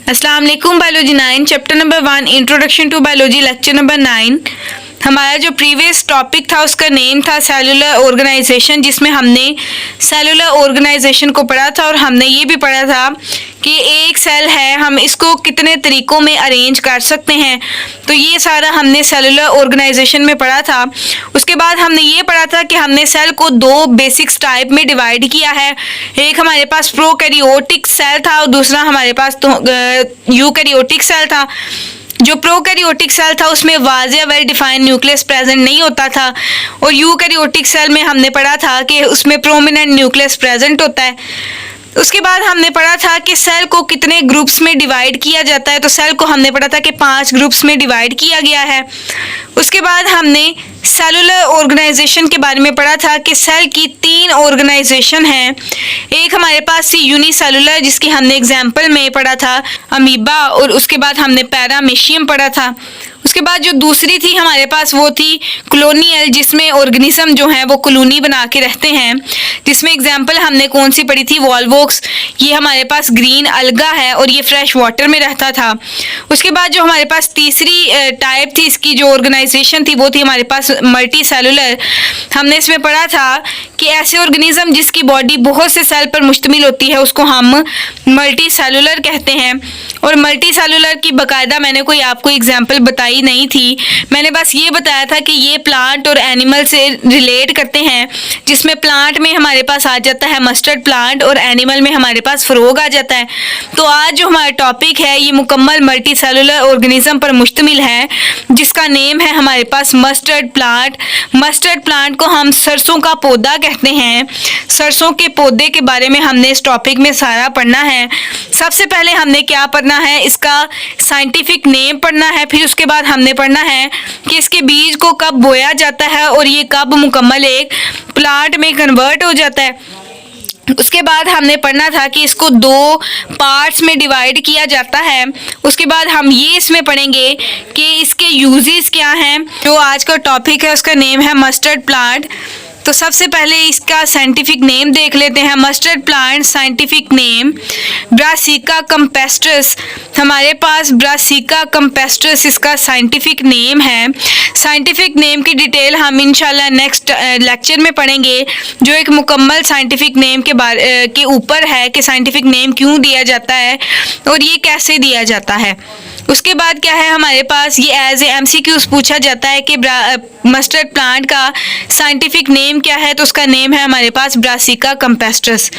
अस्सलाम वालेकुम। Biology 9 chapter number 1 introduction to biology lecture number 9। हमारा जो प्रीवियस टॉपिक था उसका नेम था सेलुलर ऑर्गेनाइजेशन, जिसमें हमने सेलुलर ऑर्गेनाइजेशन को पढ़ा था और हमने ये भी पढ़ा था कि एक सेल है, हम इसको कितने तरीकों में अरेंज कर सकते हैं। तो ये सारा हमने सेलुलर ऑर्गेनाइजेशन में पढ़ा था। उसके बाद हमने ये पढ़ा था कि हमने सेल को दो बेसिक्स टाइप में डिवाइड किया है। एक हमारे पास प्रोकैरियोटिक सेल था और दूसरा हमारे पास यूकैरियोटिक सेल था। जो प्रोकैरियोटिक सेल था उसमें वाज़ेह वेल डिफाइंड न्यूक्लियस प्रेजेंट नहीं होता था, और यूकैरियोटिक सेल में हमने पढ़ा था कि उसमें प्रोमिनेंट न्यूक्लियस प्रेजेंट होता है। उसके बाद हमने पढ़ा था कि सेल को कितने ग्रुप्स में डिवाइड किया जाता है। तो सेल को हमने पढ़ा था कि 5 ग्रुप्स में डिवाइड किया गया है। उसके बाद हमने सेलुलर ऑर्गेनाइजेशन के बारे में पढ़ा था कि सेल की 3 ऑर्गेनाइजेशन हैं। एक हमारे पास थी यूनिसेलुलर, जिसकी हमने एग्जाम्पल में पढ़ा था अमीबा, और उसके बाद हमने पैरामीशियम पढ़ा था। उसके बाद जो दूसरी थी हमारे पास वो थी कॉलोनियल, जिसमें ऑर्गेनिज्म जो हैं वो कॉलोनी बना के रहते हैं, जिसमें एग्जाम्पल हमने कौन सी पढ़ी थी, वॉल्वोक्स। ये हमारे पास ग्रीन अलगा है और ये फ्रेश वाटर में रहता था। उसके बाद जो हमारे पास तीसरी टाइप थी इसकी जो ऑर्गेनाइजेशन थी वो थी हमारे पास मल्टी सेलुलर। हमने इसमें पढ़ा था कि ऐसे ऑर्गेनिज्म जिसकी बॉडी बहुत से सेल पर मुश्तमिल होती है उसको हम मल्टी सेलुलर कहते हैं। और मल्टी सेलुलर की बाकायदा मैंने कोई आपको एग्जाम्पल बताई नहीं थी, मैंने बस ये बताया था कि ये प्लांट और एनिमल से रिलेट करते हैं, जिसमें प्लांट में हमारे पास आ जाता है मस्टर्ड प्लांट और एनिमल में हमारे पास फ्रॉग आ जाता है। तो आज जो हमारा टॉपिक है ये मुकम्मल मल्टी सेलुलर ऑर्गेनिज्म पर मुश्तमिल है, जिसका नेम है हमारे पास मस्टर्ड प्लांट। मस्टर्ड प्लांट को हम सरसों का पौधा कहते हैं। सरसों के पौधे के बारे में हमने इस टॉपिक में सारा पढ़ना है। सबसे पहले हमने क्या पढ़ना है, इसका साइंटिफिक नेम पढ़ना है। फिर उसके बाद हमने पढ़ना है कि इसके बीज को कब बोया जाता है और ये कब मुकम्मल एक प्लांट में कन्वर्ट हो जाता है। उसके बाद हमने पढ़ना था कि इसको 2 पार्ट्स में डिवाइड किया जाता है। उसके बाद हम ये इसमें पढ़ेंगे कि इसके यूजेस क्या हैं। जो आज का टॉपिक है उसका नेम है मस्टर्ड प्लांट। तो सबसे पहले इसका साइंटिफिक नेम देख लेते हैं। Mustard plant scientific name Brassica campestris. हमारे पास ब्रासिका कैम्पेस्ट्रस इसका साइंटिफिक नेम है। साइंटिफिक नेम की डिटेल हम इंशाल्लाह नेक्स्ट लेक्चर में पढ़ेंगे, जो एक मुकम्मल साइंटिफिक नेम के ऊपर है कि साइंटिफिक नेम क्यों दिया जाता है और ये कैसे दिया जाता है। उसके बाद क्या है हमारे पास, ये एज ए MCQs पूछा जाता है कि मस्टर्ड प्लांट का साइंटिफिक नेम क्या है। तो उसका नेम है हमारे पास Brassica campestris.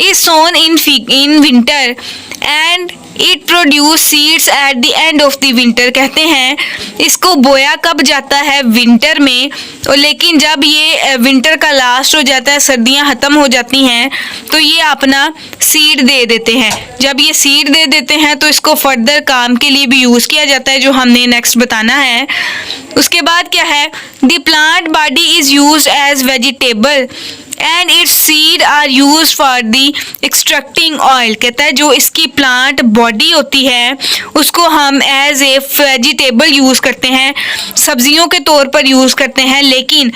Is sown in winter and it produce seeds at the end of the winter. कहते हैं इसको बोया कब जाता है, विंटर में, और लेकिन जब ये विंटर का लास्ट हो जाता है, सर्दियां ख़त्म हो जाती हैं, तो ये अपना सीड दे देते हैं। जब ये सीड दे देते हैं तो इसको फर्दर काम के लिए भी यूज़ किया जाता है, जो हमने नेक्स्ट बताना है। उसके बाद क्या है, the plant body is used as vegetable and its seed are use for the extracting oil. कहता है जो इसकी प्लांट बॉडी होती है उसको हम एज ए वेजिटेबल यूज़ करते हैं, सब्जियों के तौर पर यूज़ करते हैं। लेकिन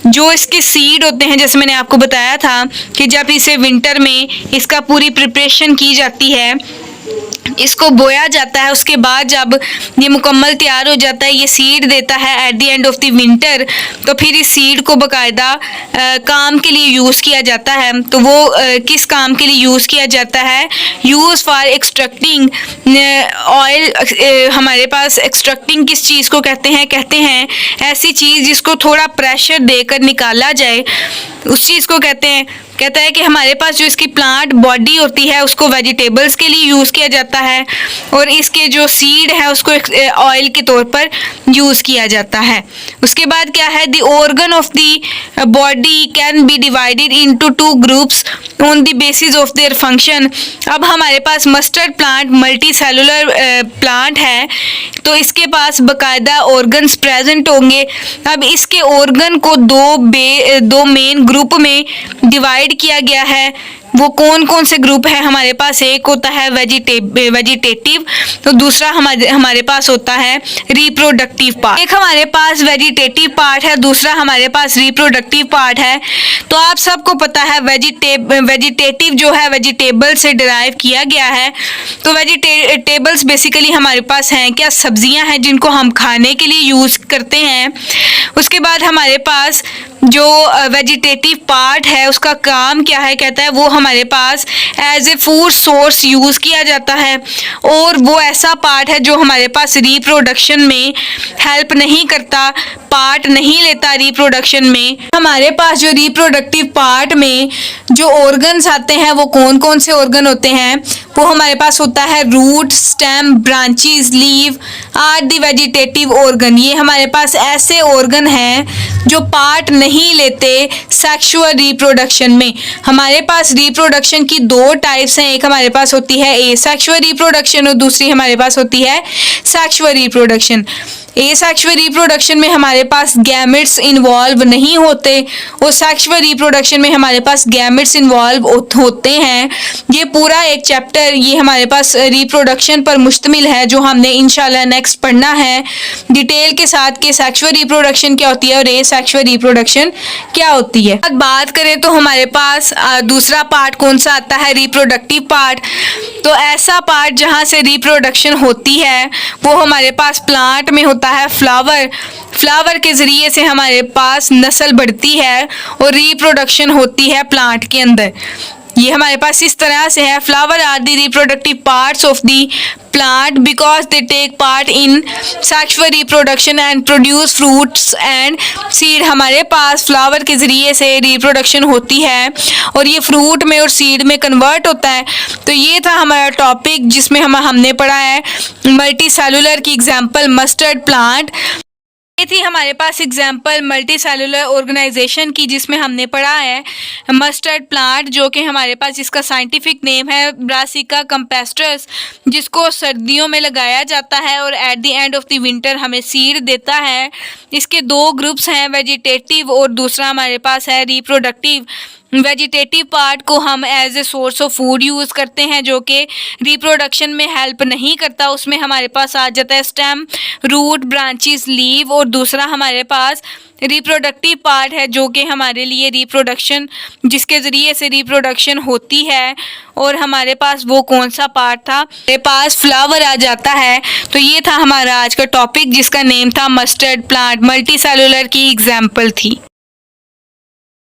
जो इसके सीड होते हैं, जैसे मैंने आपको बताया था कि जब इसे विंटर में इसका पूरी प्रिपरेशन की जाती है, इसको बोया जाता है, उसके बाद जब ये मुकम्मल तैयार हो जाता है, ये सीड देता है eight the end of the winter, तो फिर इस सीड को बाकायदा काम के लिए यूज़ किया जाता है। तो वो किस काम के लिए यूज़ किया जाता है, यूज़ फॉर एक्सट्रैक्टिंग ऑयल। हमारे पास एक्सट्रैक्टिंग किस चीज़ को कहते हैं ऐसी चीज़ जिसको थोड़ा प्रेशर देकर निकाला जाए, उस चीज़ को कहते हैं। कहता है कि हमारे पास जो इसकी प्लांट बॉडी होती है उसको वेजिटेबल्स के लिए यूज़ किया जाता है, और इसके जो सीड है उसको ऑयल के तौर पर यूज़ किया जाता है। उसके बाद क्या है, the organ of the body can be divided into 2 groups on the basis of their function. अब हमारे पास mustard plant multi cellular plant है, तो इसके पास बाकायदा ऑर्गन्स प्रेजेंट होंगे। अब इसके ऑर्गन को दो मेन ग्रुप में डिवाइड किया गया है। वो कौन कौन से ग्रुप है हमारे पास? एक होता है वेजिटेटिव, तो दूसरा हमारे पास होता है रिप्रोडक्टिव पार्ट। एक हमारे पास वेजिटेटिव पार्ट है, दूसरा हमारे पास रिप्रोडक्टिव पार्ट है। तो आप सबको पता है वेजिटेटिव जो है वेजिटेबल से डिराइव किया गया है। तो वेजिटेबल्स बेसिकली हमारे पास हैं क्या? सब्जियां हैं जिनको हम खाने के लिए यूज़ करते हैं। उसके बाद हमारे पास जो वेजिटेटिव पार्ट है उसका काम क्या है? कहता है वो हमारे पास as a food source use किया जाता है, और वो ऐसा पार्ट है जो हमारे पास रिप्रोडक्शन में हेल्प नहीं करता, पार्ट नहीं लेता रिप्रोडक्शन में। हमारे पास जो रिप्रोडक्टिव पार्ट में जो ऑर्गन्स आते हैं वो कौन कौन से ऑर्गन होते हैं? वो हमारे पास होता है root, stem, branches, leave are the vegetative organ. ये हमारे पास ऐसे ऑर्गन हैं जो पार्ट नहीं लेते सेक्सुअल रिप्रोडक्शन में। हमारे पास रिप्रोडक्शन की दो टाइप्स हैं, एक हमारे पास होती है एसेक्सुअल रिप्रोडक्शन और दूसरी हमारे पास होती है सेक्सुअल रिप्रोडक्शन। एसेक्सुअल रिप्रोडक्शन में हमारे पास गैमेट्स इन्वॉल्व नहीं होते और सेक्सुअल रिप्रोडक्शन में हमारे पास गैमेट्स इन्वॉल्व होते हैं। ये पूरा एक चैप्टर ये हमारे पास रिप्रोडक्शन पर मुश्तमिल है, जो हमने इंशाल्लाह नेक्स्ट पढ़ना है डिटेल के साथ कि सेक्सुअल रिप्रोडक्शन क्या होती है और एसेक्सुअल रिप्रोडक्शन क्या होती है। बात करें तो हमारे पास दूसरा पार्ट कौन सा आता है? Reproductive part. तो ऐसा पार्ट जहाँ से रिप्रोडक्शन होती है वो हमारे पास प्लांट में होता है फ्लावर के ज़रिए से हमारे पास नस्ल बढ़ती है और रिप्रोडक्शन होती है प्लांट के अंदर। ये हमारे पास इस तरह से है, flower are the reproductive parts of the plant because they take part in sexual reproduction and produce fruits and seed. हमारे पास फ्लावर के ज़रिए से रिप्रोडक्शन होती है और ये फ्रूट में और सीड में कन्वर्ट होता है। तो ये था हमारा टॉपिक जिसमें हमने पढ़ा है मल्टी सेलुलर की एग्जाम्पल मस्टर्ड प्लांट। ये थी हमारे पास एग्जाम्पल मल्टी सेलुलर ऑर्गेनाइजेशन की जिसमें हमने पढ़ा है मस्टर्ड प्लांट, जो कि हमारे पास इसका साइंटिफिक नेम है ब्रासिका कैम्पेस्ट्रस, जिसको सर्दियों में लगाया जाता है और eight the end of the winter हमें सीड देता है। इसके दो ग्रुप्स हैं, वेजिटेटिव और दूसरा हमारे पास है रिप्रोडक्टिव। वेजिटेटिव पार्ट को हम as a source of food use करते हैं जो कि रिप्रोडक्शन में हेल्प नहीं करता। उसमें हमारे पास आ जाता है स्टेम, रूट, ब्रांचेस, लीव, और दूसरा हमारे पास रिप्रोडक्टिव पार्ट है जो कि हमारे लिए रिप्रोडक्शन जिसके ज़रिए से रिप्रोडक्शन होती है। और हमारे पास वो कौन सा पार्ट था? हमारे पास फ्लावर आ जाता है। तो ये था हमारा आज का टॉपिक जिसका नेम था मस्टर्ड प्लांट, मल्टी सेलुलर की एग्जाम्पल थी।